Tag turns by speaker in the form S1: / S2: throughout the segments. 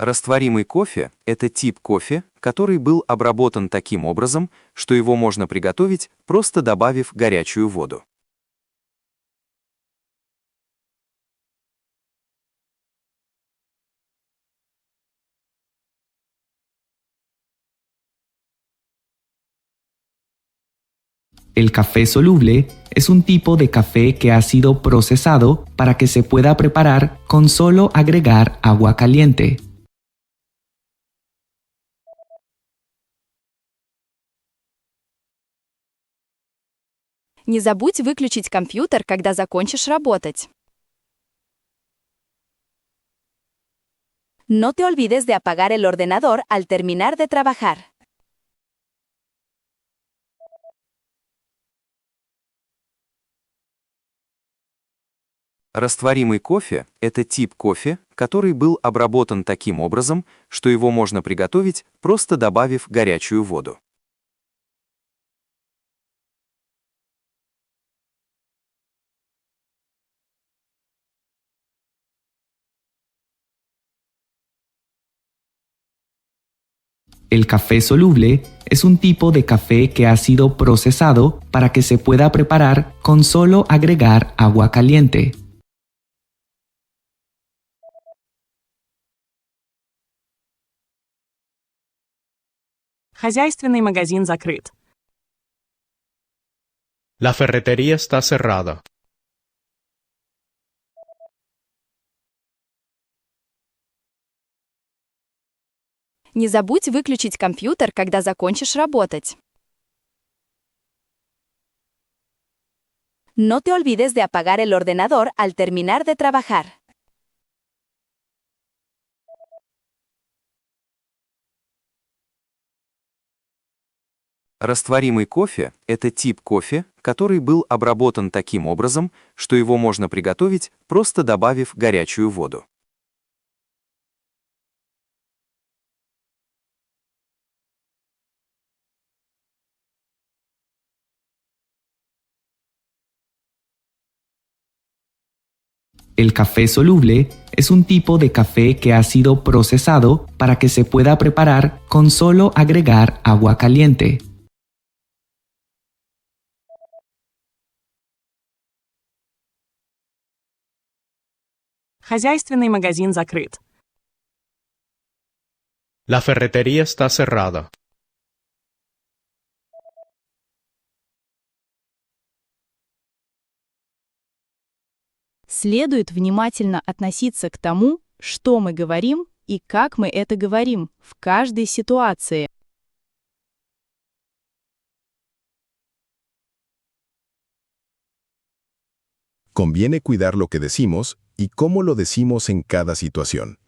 S1: Растворимый кофе– это тип кофе, который был обработан таким образом, что его можно приготовить, просто добавив горячую воду.
S2: El café soluble es un tipo de café que ha sido procesado para que se pueda preparar con solo agregar agua caliente.
S3: Не забудь выключить компьютер, когда закончишь работать. No te olvides de apagar el ordenador al terminar de trabajar.
S1: Растворимый кофе– это тип кофе, который был обработан таким образом, что его можно приготовить, просто добавив горячую воду.
S2: El café soluble es un tipo de café que ha sido procesado para que se pueda preparar con solo agregar agua caliente.
S4: Хозяйственный магазин закрыт.
S5: La ferretería está cerrada.
S3: Не забудь выключить компьютер, когда закончишь работать. No te olvides de apagar el ordenador al terminar de trabajar.
S1: Растворимый кофе– это тип кофе, который был обработан таким образом, что его можно приготовить, просто добавив горячую воду.
S2: El café soluble es un tipo de café que ha sido procesado para que se pueda preparar con solo agregar agua caliente.
S4: Хозяйственный магазин закрыт.
S5: La ferretería está cerrada.
S6: Следует внимательно относиться к тому, что мы говорим и как мы это говорим в каждой ситуации.
S7: Conviene cuidar lo que decimos y cómo lo decimos en cada situación.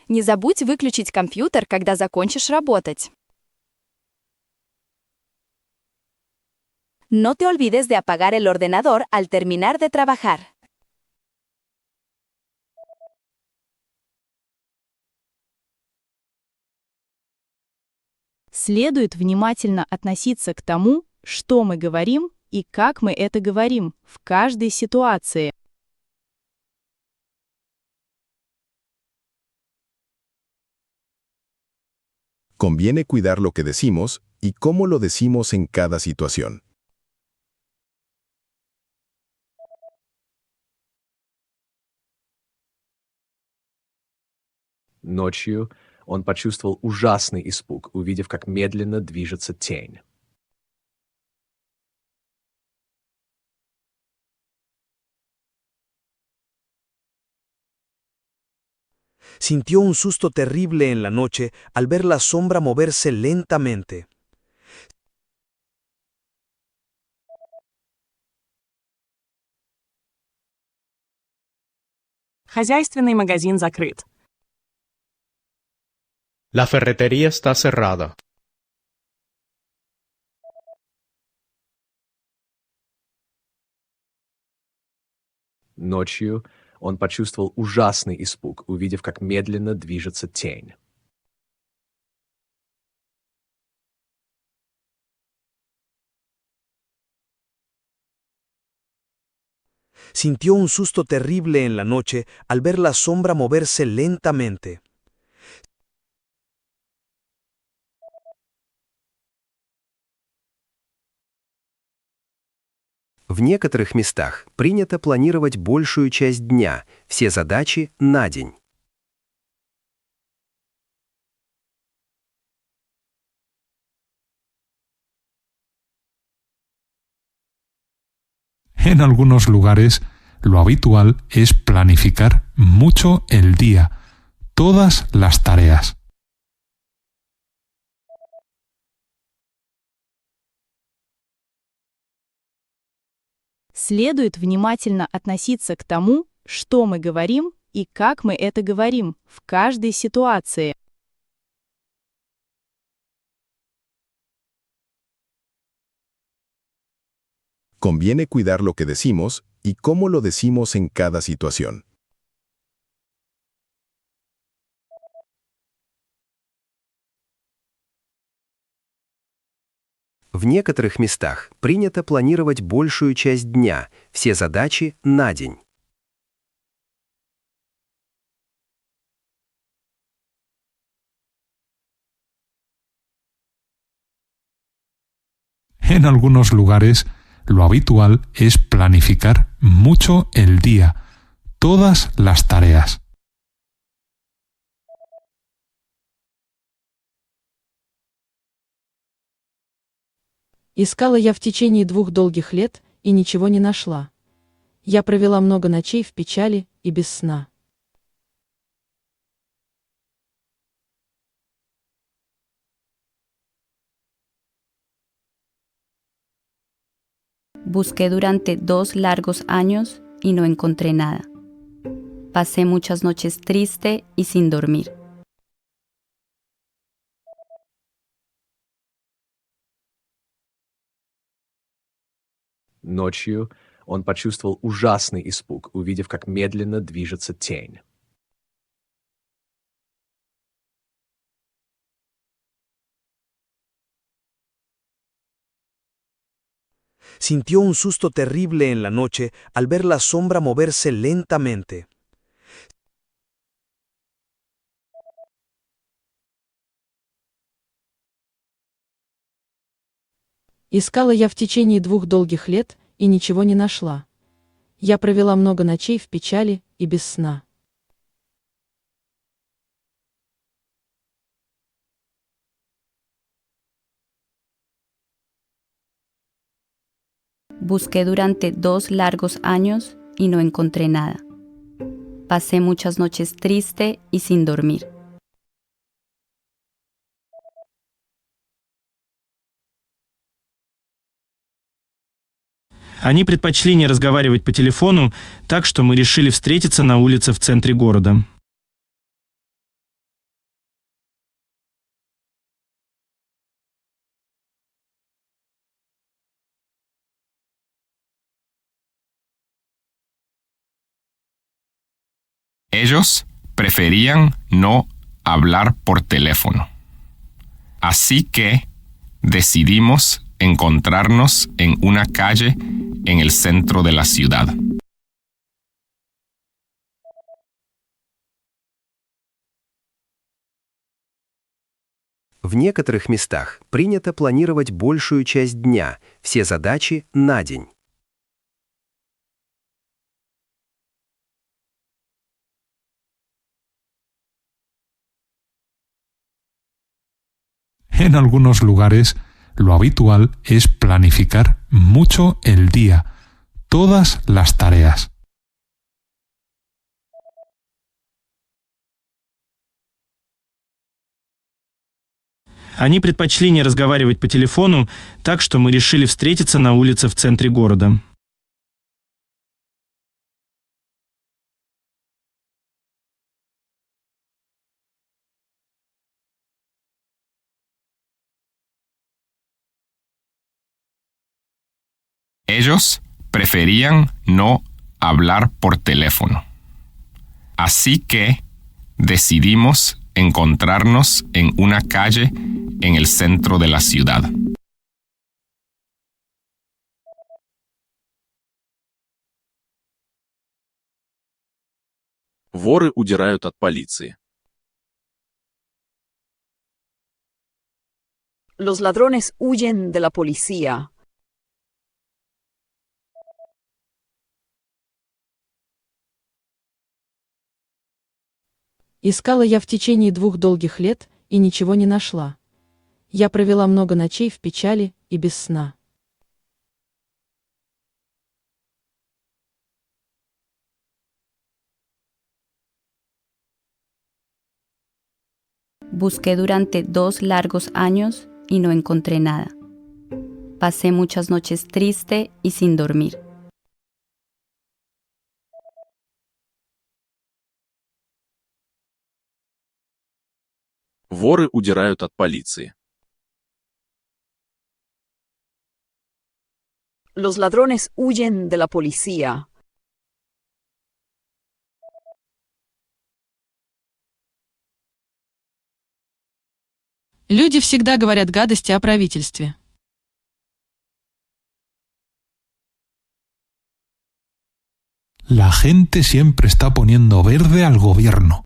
S3: Не забудь выключить компьютер, когда закончишь работать. No te olvides de apagar el ordenador al terminar de trabajar.
S6: Следует внимательно относиться к тому, что мы говорим и как мы это говорим в каждой ситуации.
S7: Conviene cuidar lo que decimos y cómo lo decimos en cada situación.
S8: Ночью он почувствовал ужасный испуг, увидев, как медленно движется тень.
S9: Sintió un susto terrible en la noche al ver la sombra moverse lentamente.
S4: Хозяйственный магазин закрыт.
S5: La ferretería está cerrada.
S8: Ночью он почувствовал ужасный испуг, увидев, как медленно движется тень.
S9: Sintió un susto terrible en la noche al ver la sombra moverse lentamente.
S1: В некоторых местах принято планировать большую часть дня, все задачи на день.
S10: En algunos lugares, lo habitual es planificar mucho el día, todas las tareas.
S6: Следует внимательно относиться к тому, что мы говорим и как мы это говорим в каждой ситуации.
S7: Conviene cuidar lo que decimos y cómo lo decimos en cada situación.
S1: В некоторых местах принято планировать большую часть дня, все задачи на день.
S10: En algunos lugares, lo habitual es planificar mucho el día, todas las tareas.
S11: Искала я в течение 2 долгих лет и ничего не нашла. Я провела много ночей в печали и без сна.
S12: Busqué durante 2 largos años y no encontré nada. Pasé muchas noches triste y sin dormir.
S8: Ночью он почувствовал ужасный испуг, увидев, как медленно движется тень.
S9: Sintió un susto terrible en la noche al ver la sombra moverse lentamente.
S11: Искала я в течение 2 долгих лет и ничего не нашла. Я провела много ночей в печали и без сна.
S12: Busqué durante 2 largos años y no encontré nada. Pasé muchas noches triste y sin dormir.
S13: Они предпочли не разговаривать по телефону, так что мы решили встретиться на улице в центре города.
S14: Ellos preferían no hablar por teléfono. Así que decidimos encontrarnos en una calle en el centro de la ciudad.
S1: В некоторых местах принято планировать большую часть дня, все задачи на день.
S10: En algunos lugares, lo habitual es planificar mucho el día, todas las tareas.
S13: Они предпочли не разговаривать по телефону, так что мы решили встретиться на улице в центре города.
S14: Ellos preferían no hablar por teléfono. Así que decidimos encontrarnos en una calle en el centro de la ciudad.
S15: Воры удирают от полиции.
S16: Los ladrones huyen de la policía.
S11: Искала я в течение 2 долгих лет и ничего не нашла. Я провела много ночей в печали и без сна.
S12: Busqué durante 2 largos años y no encontré nada. Pasé muchas noches triste y sin dormir.
S15: Воры удирают от полиции.
S16: Los ladrones huyen de la policía.
S11: Люди всегда говорят гадости о правительстве.
S10: La gente siempre está poniendo verde al gobierno.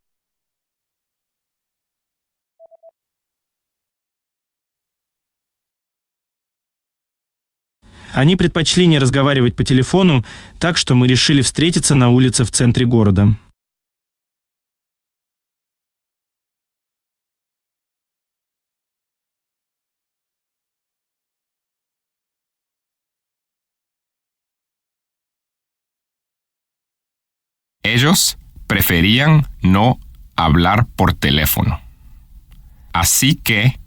S13: Они предпочли не разговаривать по телефону, так что мы решили встретиться на улице в центре города.
S14: Ellos preferían no hablar por teléfono. Así que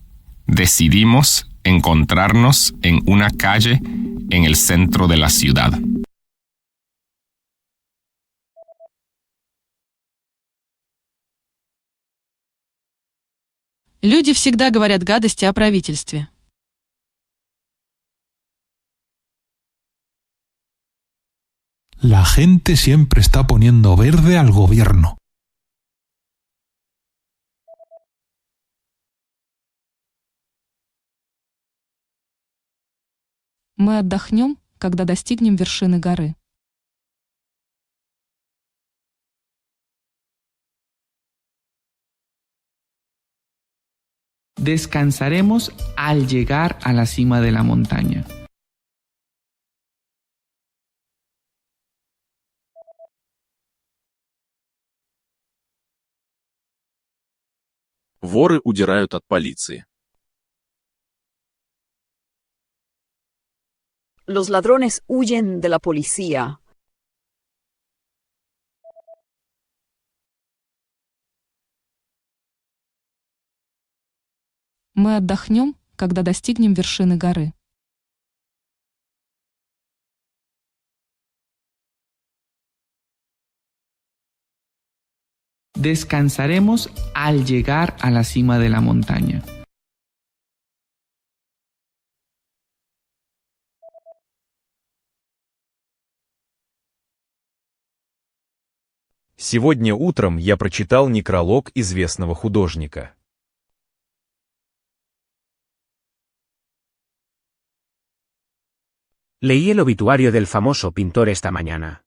S14: decidimos encontrarnos en una calle en el centro de la ciudad.
S11: Люди всегда говорят гадости о правительстве.
S10: La gente siempre está poniendo verde al gobierno.
S11: Мы отдохнем, когда достигнем вершины горы.
S2: Descansaremos al llegar a la cima de la montaña.
S15: Воры удирают от полиции.
S16: Los ladrones huyen de la policía.
S11: Мы отдохнем, когда достигнем вершины горы.
S2: Descansaremos al llegar a la cima de la montaña.
S17: Сегодня утром я прочитал некролог известного художника.
S18: Leí el obituario del famoso pintor esta mañana.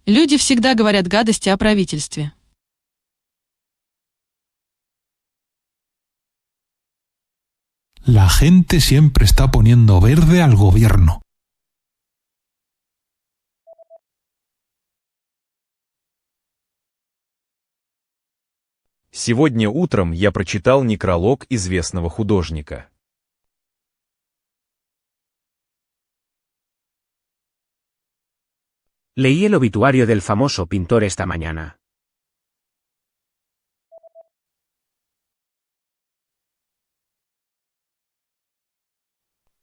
S11: Люди всегда говорят гадости о правительстве.
S10: La gente siempre está poniendo verde al gobierno.
S17: Сегодня утром я прочитал некролог известного художника.
S18: Leí el obituario del famoso pintor esta mañana.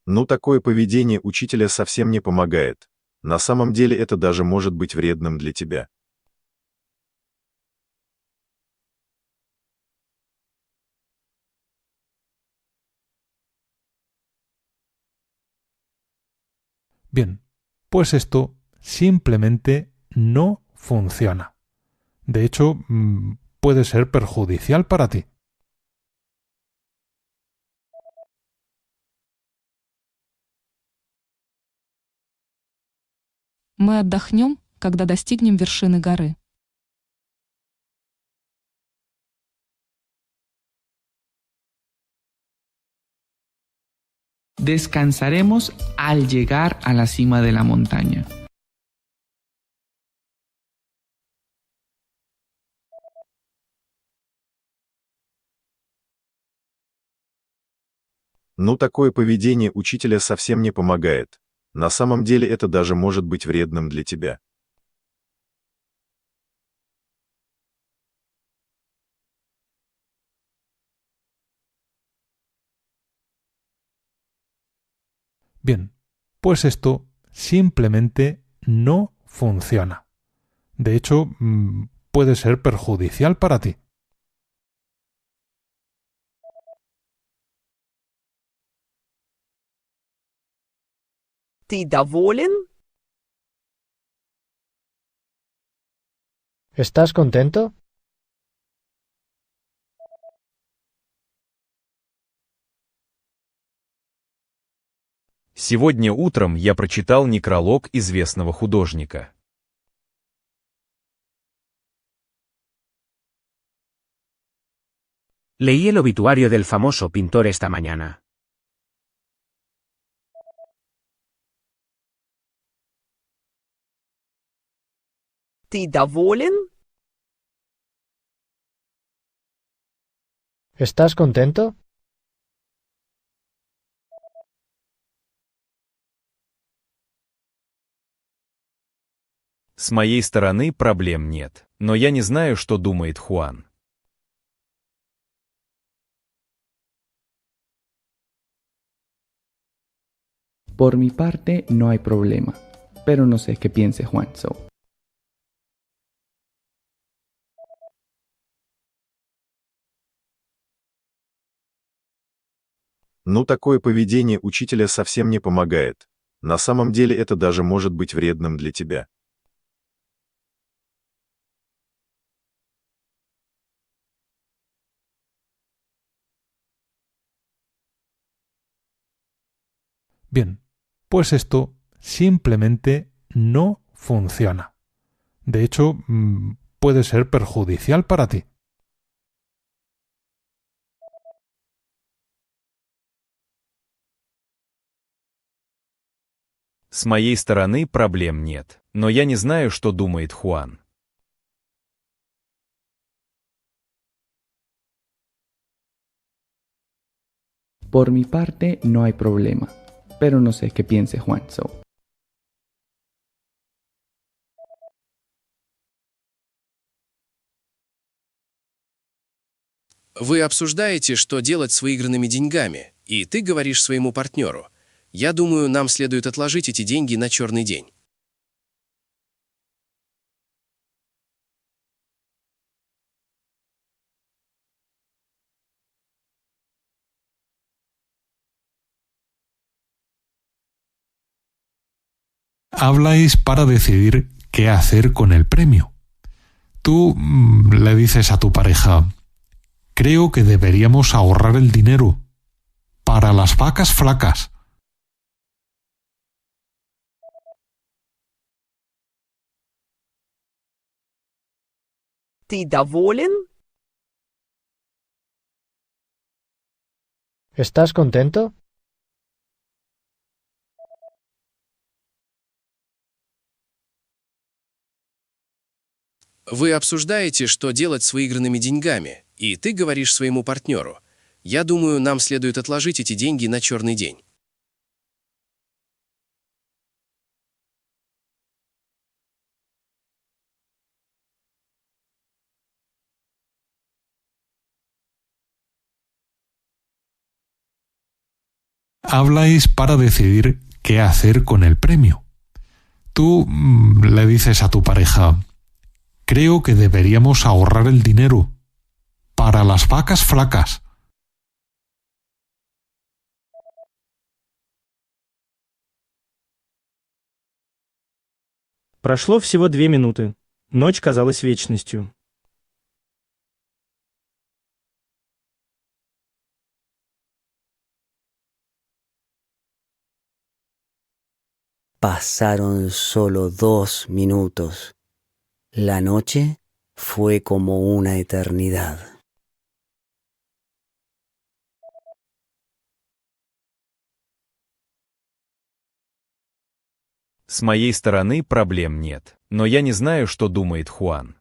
S7: Ну, такое поведение учителя совсем не помогает. На самом деле это даже может быть вредным для тебя.
S10: Bien, pues esto simplemente no funciona. De hecho, puede ser perjudicial para ti.
S11: Мы отдохнем, когда достигнем вершины горы.
S2: Descansaremos al llegar a la cima de la montaña.
S7: Ну, такое поведение учителя совсем не помогает. На самом деле это даже может быть вредным для тебя.
S10: Bien, pues esto simplemente no funciona. De hecho, puede ser perjudicial para ti.
S16: Ты доволен?
S19: ¿Estás contento?
S17: Сегодня утром я прочитал некролог известного художника.
S18: Leí el obituario del famoso pintor esta mañana.
S16: Ты доволен?
S19: ¿Estás contento?
S17: С моей стороны проблем нет, но я не знаю, что думает Хуан.
S2: Por mi parte, no hay problema, pero no sé qué piense Juanzo.
S7: Ну, такое поведение учителя совсем не помогает. На самом деле это даже может быть вредным для тебя.
S10: Bien, pues esto simplemente no funciona. De hecho, puede ser perjudicial para ti.
S17: С моей стороны проблем нет, но я не знаю, что думает Хуан.
S2: Por mi parte, no hay problema, pero no sé qué piense Juanzo.
S20: Вы обсуждаете, что делать с выигранными деньгами, и ты говоришь своему партнеру: «Я думаю, нам следует отложить эти деньги на черный день».
S10: Habláis para decidir qué hacer con el premio. Tú le dices a tu pareja: creo que deberíamos ahorrar el dinero para las vacas flacas.
S16: Ты доволен?
S19: ¿Estás contento?
S20: Вы обсуждаете, что делать с выигранными деньгами, и ты говоришь своему партнеру: «Я думаю, нам следует отложить эти деньги на черный день».
S10: Habláis para decidir qué hacer con el premio. Tú le dices a tu pareja: creo que deberíamos ahorrar el dinero para las vacas flacas.
S13: Прошло всего 2 минуты. Ночь казалась вечностью.
S21: Pasaron solo 2 minutos. La noche fue como una eternidad.
S17: С моей стороны проблем нет, но я не знаю, что думает Хуан.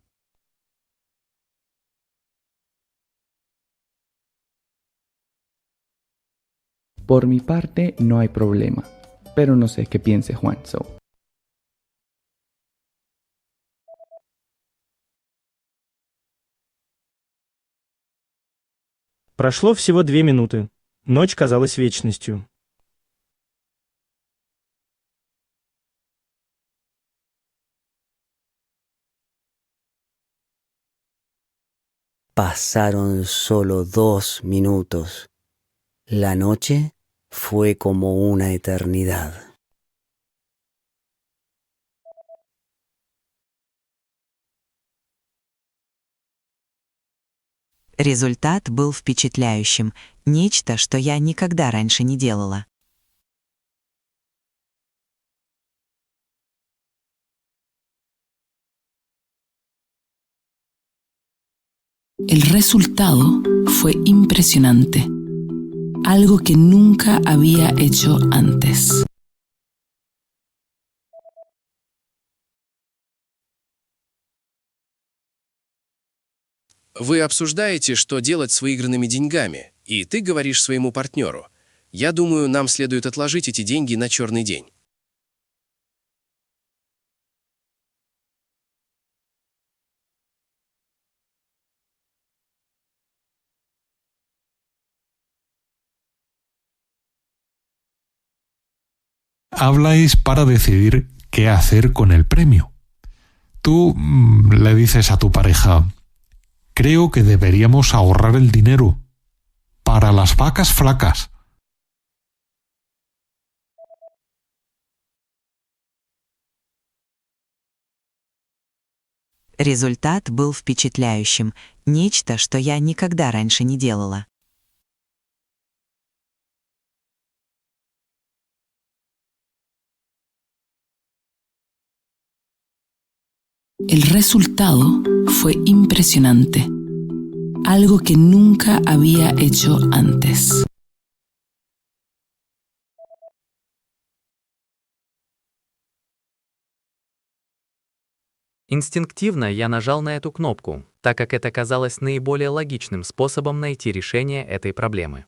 S2: Por mi parte, no hay problema, pero no sé qué piense Juanzo.
S13: Прошло всего 2 минуты. Ночь казалась вечностью.
S21: Pasaron solo 2 minutos. La noche fue como una eternidad.
S22: Результат был впечатляющим. Нечто, что я никогда раньше не делала.
S23: El resultado fue impresionante, algo que nunca había hecho antes.
S20: Вы обсуждаете, что делать с выигранными деньгами, и ты говоришь своему партнеру: «Я думаю, нам следует отложить эти деньги на черный день».
S10: Habláis para decidir qué hacer con el premio. Tú le dices a tu pareja: creo que deberíamos ahorrar el dinero para las vacas flacas.
S22: Результат был впечатляющим. Нечто, что я никогда раньше не делала.
S23: El resultado fue impresionante, algo que nunca había hecho antes.
S24: Инстинктивно я нажал на эту кнопку, так как это казалось наиболее логичным способом найти решение этой проблемы.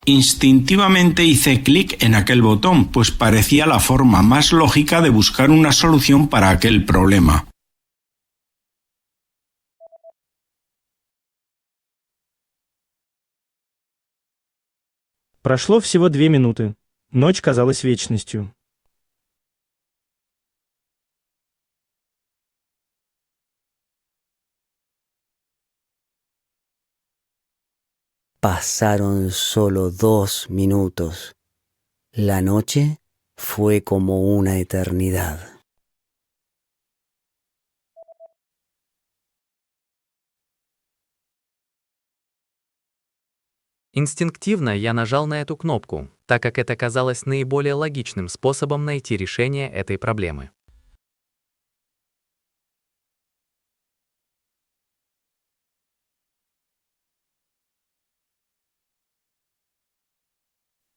S25: Instintivamente hice clic en aquel botón, pues parecía la forma más lógica de buscar una solución para aquel problema.
S13: Прошло всего 2 минуты. Ночь казалась вечностью.
S21: Pasaron solo 2 minutos. La noche fue como una eternidad.
S24: Инстинктивно я нажал на эту кнопку, так как это казалось наиболее логичным способом найти решение этой проблемы.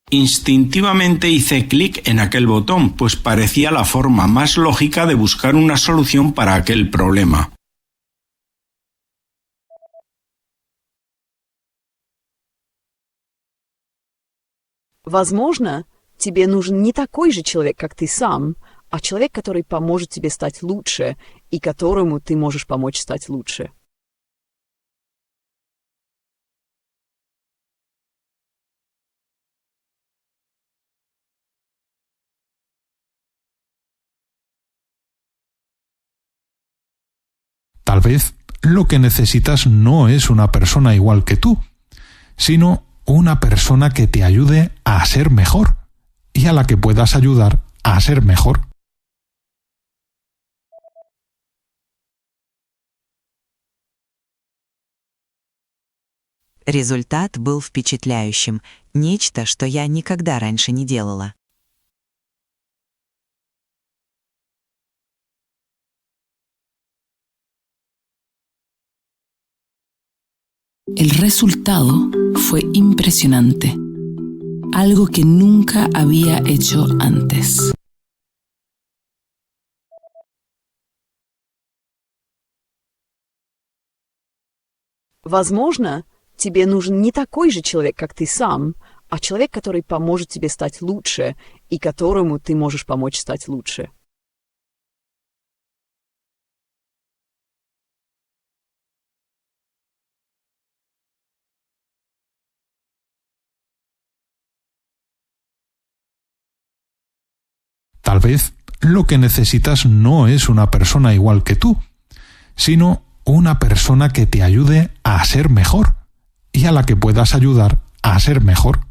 S25: Instintivamente hice clic en aquel botón, pues parecía la forma más lógica de buscar una solución para aquel problema.
S16: Возможно, тебе нужен не такой же человек, как ты сам, а человек, который поможет тебе стать лучше и которому ты можешь помочь стать лучше.
S10: Tal vez lo que necesitas no es una persona igual que tú, sino una persona que te ayude a ser mejor y a la que puedas ayudar a ser mejor.
S22: Результат был впечатляющим, нечто, что я никогда раньше не делала.
S23: El resultado fue impresionante, algo que nunca había hecho antes.
S16: Возможно, тебе нужен не такой же человек, как ты сам, а человек, который поможет тебе стать лучше и которому ты можешь помочь стать лучше.
S10: Tal vez lo que necesitas no es una persona igual que tú, sino una persona que te ayude a ser mejor y a la que puedas ayudar a ser mejor.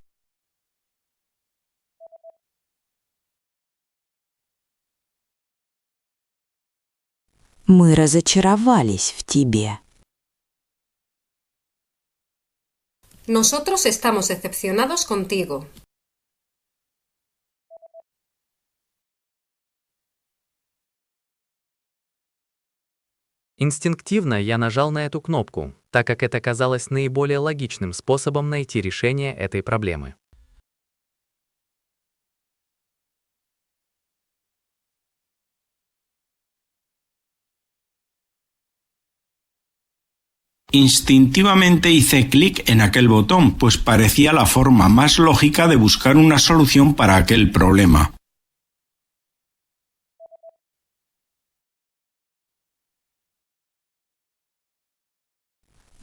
S21: Мы разочаровались в тебе.
S3: Nosotros estamos decepcionados contigo.
S24: Инстинктивно я нажал на эту кнопку, так как это казалось наиболее логичным способом найти решение этой проблемы.
S25: Instintivamente hice clic en aquel botón, pues parecía la forma más lógica de buscar una solución para aquel problema.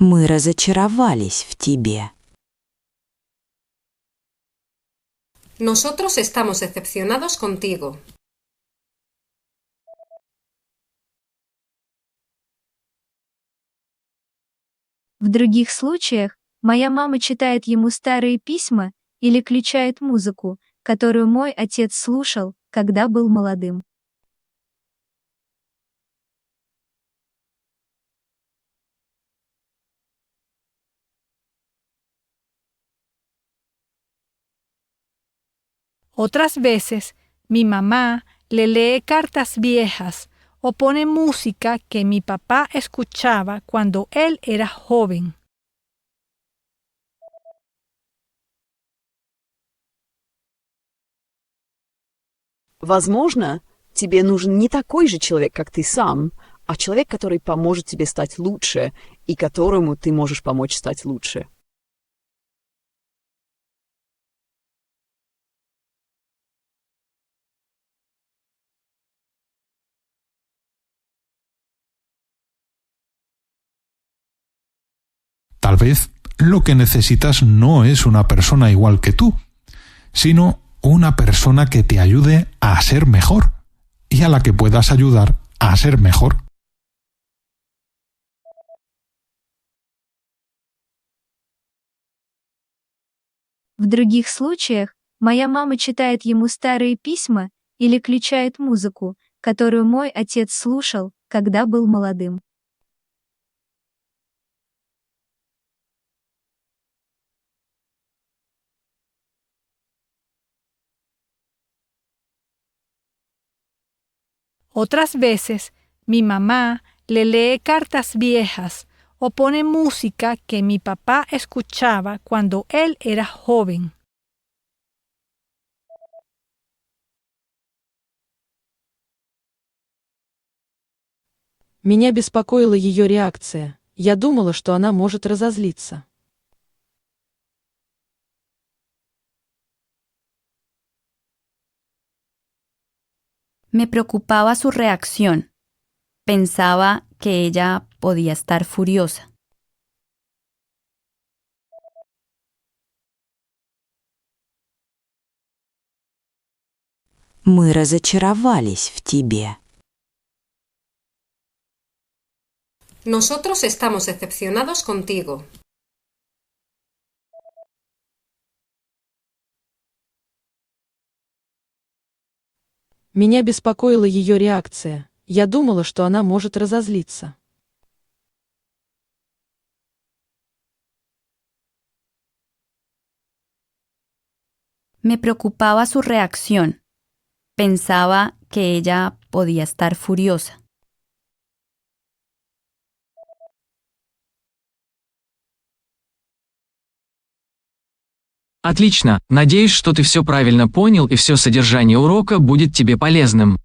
S21: Мы разочаровались в тебе.
S3: Nosotros estamos decepcionados contigo.
S4: В других случаях моя мама читает ему старые письма или включает музыку, которую мой отец слушал, когда был молодым.
S5: Otras veces, mi mamá le lee cartas viejas o pone música que mi papá escuchaba cuando él era joven.
S16: Возможно, тебе нужен не такой же человек, как ты сам, а человек, который поможет тебе стать лучше и которому ты можешь помочь стать лучше.
S10: Tal vez lo que necesitas no es una persona igual que tú, sino una persona que te ayude a ser mejor y a la que puedas ayudar a ser mejor.
S4: В других случаях моя мама читает ему старые письма или включает музыку, которую мой отец слушал, когда был молодым.
S5: Otras veces, mi mamá le lee cartas viejas o pone música que mi papá escuchaba cuando él era joven.
S11: Меня беспокоила ее реакция. Я думала, что она может разозлиться.
S12: Me preocupaba su reacción. Pensaba que ella podía estar furiosa.
S21: Мы разочаровались в тебе.
S3: Nosotros estamos decepcionados contigo.
S11: Меня беспокоила ее реакция. Я думала, что она может разозлиться.
S12: Me preocupaba su reacción. Pensaba que ella podía estar furiosa.
S1: Отлично, надеюсь, что ты все правильно понял и все содержание урока будет тебе полезным.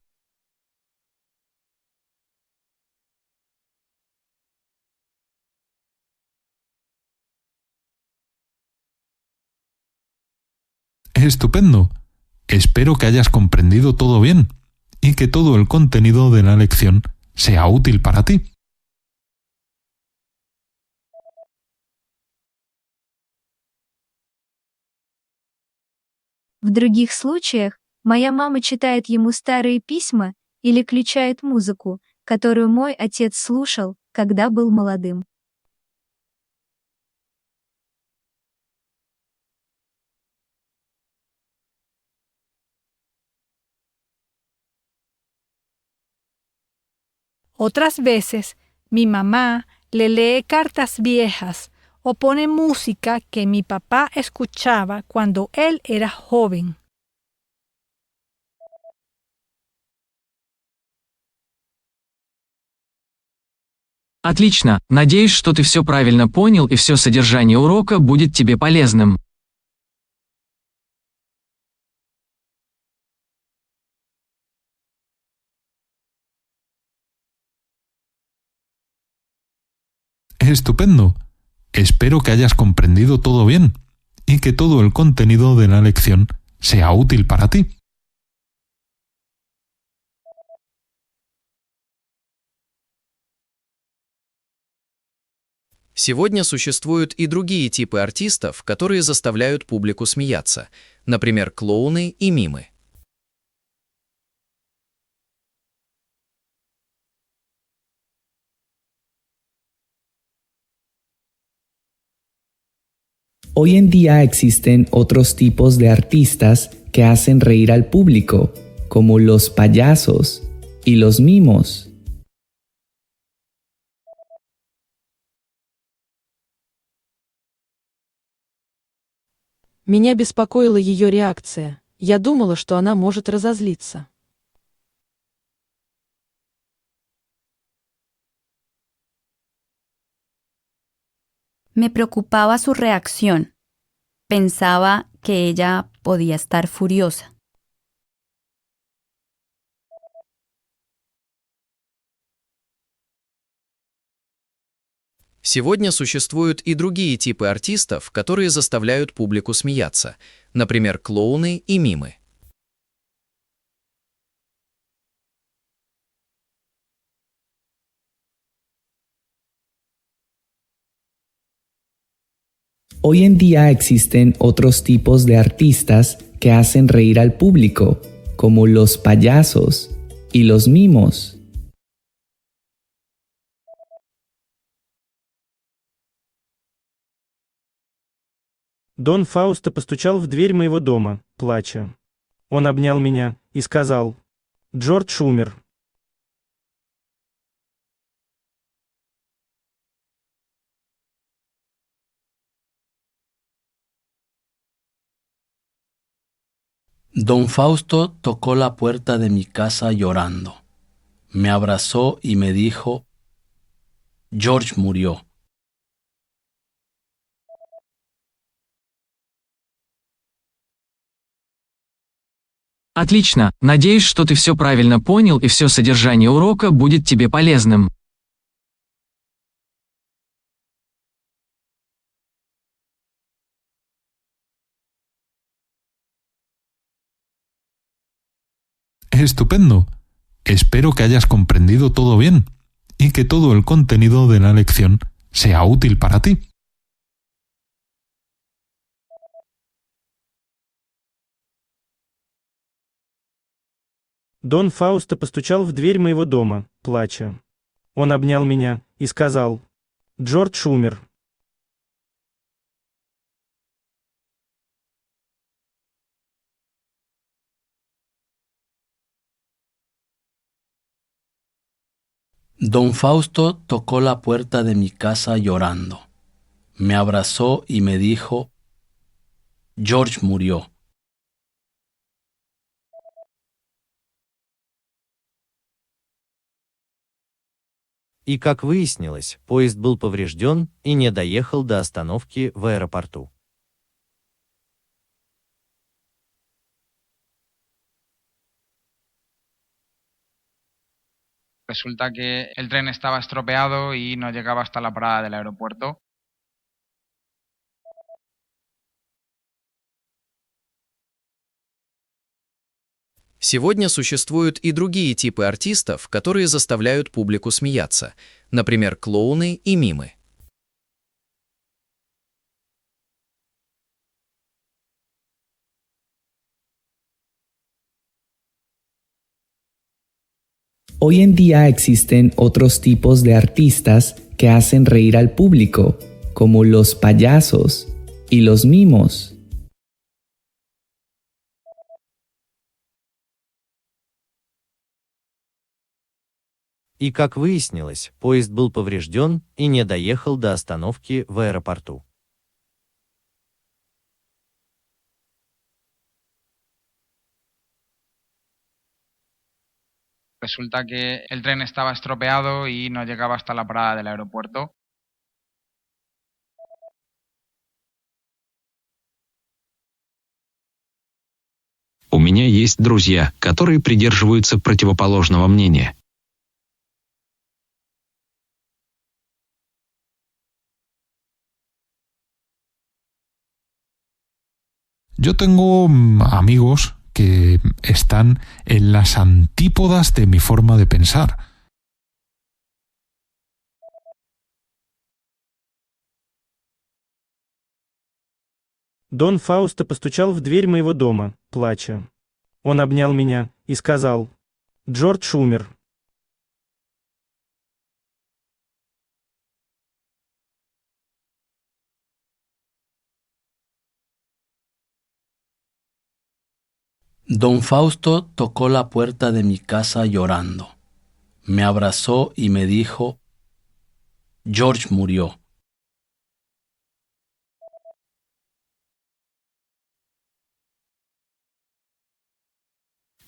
S10: Estupendo. Espero que hayas comprendido todo bien y que todo el contenido de la lección sea útil para ti.
S4: В других случаях моя мама читает ему старые письма или включает музыку, которую мой отец слушал, когда был молодым.
S5: Otras veces, mi mamá le lee cartas viejas o pone música que mi papá escuchaba cuando él era joven.
S1: Отлично, надеюсь, что ты все правильно понял и все содержание урока будет тебе полезным.
S10: Estupendo. Espero que hayas comprendido todo bien y que todo el contenido de la lección sea útil para ti.
S20: Сегодня существуют и другие типы артистов, которые заставляют публику смеяться, например, клоуны и мимы.
S2: Hoy en día existen otros tipos de artistas que hacen reír al público, como los payasos y los mimos.
S11: Меня беспокоила ее реакция. Я думала, что она может разозлиться.
S12: Me preocupaba su reacción. Pensaba que ella podía estar furiosa.
S20: Сегодня существуют и другие типы артистов, которые заставляют публику смеяться, например, клоуны и мимы.
S2: Hoy en día existen otros tipos de artistas que hacen reír al público, como los payasos y los mimos.
S13: Дон Фаусто постучал в дверь моего дома, плача. Он обнял меня и сказал: «Джордж умер».
S6: Don Fausto tocó la puerta de mi casa llorando. Me abrazó y me dijo: «George murió».
S1: Отлично, надеюсь, что ты все правильно понял и все содержание урока будет тебе полезным.
S10: Estupendo. Espero que hayas comprendido todo bien y que todo el contenido de la lección sea útil para ti.
S13: Дон Фаусто постучал в дверь моего дома, плача. Он обнял меня и сказал: «Джордж умер».
S6: Don Fausto tocó la puerta de mi casa llorando. Me abrazó y me dijo: George murió.
S8: И, как выяснилось, поезд был поврежден и не доехал до остановки в аэропорту.
S9: Resulta que el tren estaba estropeado y no llegaba hasta la parada del aeropuerto.
S20: Сегодня существуют и другие типы артистов, которые заставляют публику смеяться, например, клоуны и мимы.
S2: Hoy en día existen otros tipos de artistas que hacen reír al público, como los payasos y los mimos.
S8: И, как выяснилось, поезд был поврежден и не доехал до остановки в аэропорту.
S9: Resulta que el tren estaba estropeado y no llegaba hasta la parada del aeropuerto.
S14: У меня есть друзья, которые придерживаются противоположного мнения.
S10: Yo tengo amigos que están en las antípodas de mi forma de pensar.
S13: Дон Фаусто постучал в дверь моего дома, плача. Он обнял меня и сказал: «Джордж умер».
S6: Don Fausto tocó la puerta de mi casa llorando. Me abrazó y me dijo: George murió.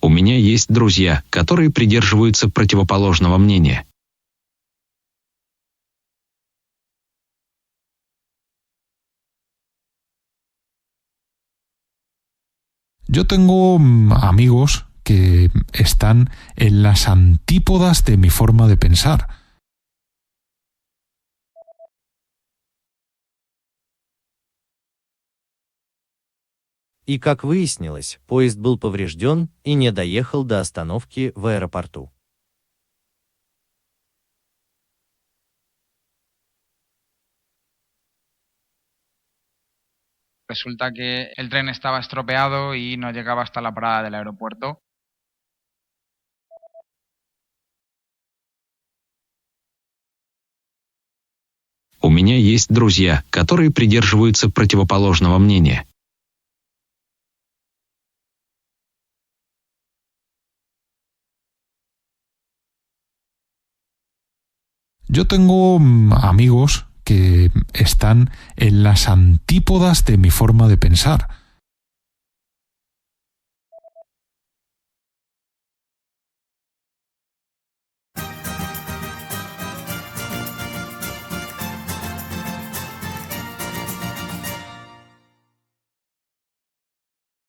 S14: У меня есть друзья, которые придерживаются противоположного мнения.
S10: Yo tengo amigos que están en las antípodas de mi forma de pensar.
S8: И, как выяснилось, поезд был поврежден и не доехал до остановки в аэропорту.
S9: Resulta que el tren estaba estropeado y no llegaba hasta la parada del aeropuerto.
S14: У меня есть друзья, которые придерживаются противоположного мнения.
S10: Yo tengo amigos que están en las antípodas de mi forma de pensar.